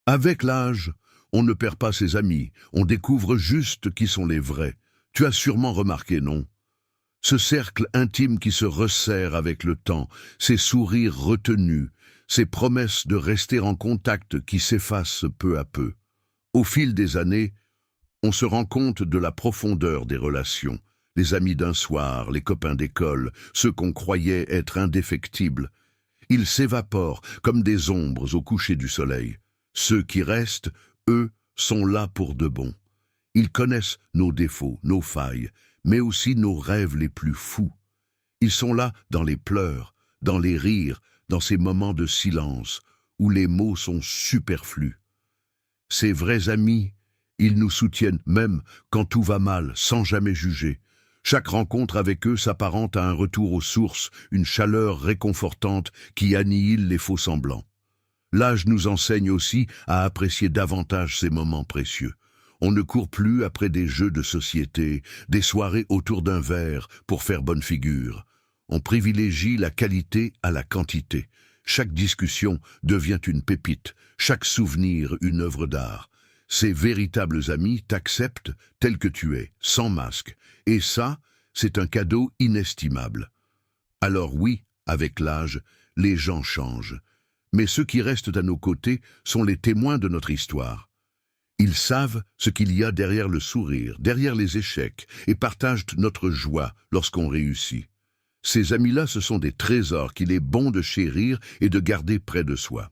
Avec l'âge, on ne perd pas ses amis, on découvre juste qui sont les vrais. Tu as sûrement remarqué, non? Ce cercle intime qui se resserre avec le temps, ces sourires retenus, ces promesses de rester en contact qui s'effacent peu à peu. Au fil des années, on se rend compte de la profondeur des relations. Les amis d'un soir, les copains d'école, ceux qu'on croyait être indéfectibles. Ils s'évaporent comme des ombres au coucher du soleil. Ceux qui restent, eux, sont là pour de bon. Ils connaissent nos défauts, nos failles, mais aussi nos rêves les plus fous. Ils sont là dans les pleurs, dans les rires, dans ces moments de silence, où les mots sont superflus. Ces vrais amis, ils nous soutiennent même quand tout va mal, sans jamais juger. Chaque rencontre avec eux s'apparente à un retour aux sources, une chaleur réconfortante qui annihile les faux-semblants. L'âge nous enseigne aussi à apprécier davantage ces moments précieux. On ne court plus après des jeux de société, des soirées autour d'un verre pour faire bonne figure. On privilégie la qualité à la quantité. Chaque discussion devient une pépite, chaque souvenir une œuvre d'art. Ces véritables amis t'acceptent tel que tu es, sans masque. Et ça, c'est un cadeau inestimable. Alors oui, avec l'âge, les gens changent. Mais ceux qui restent à nos côtés sont les témoins de notre histoire. Ils savent ce qu'il y a derrière le sourire, derrière les échecs, et partagent notre joie lorsqu'on réussit. Ces amis-là, ce sont des trésors qu'il est bon de chérir et de garder près de soi.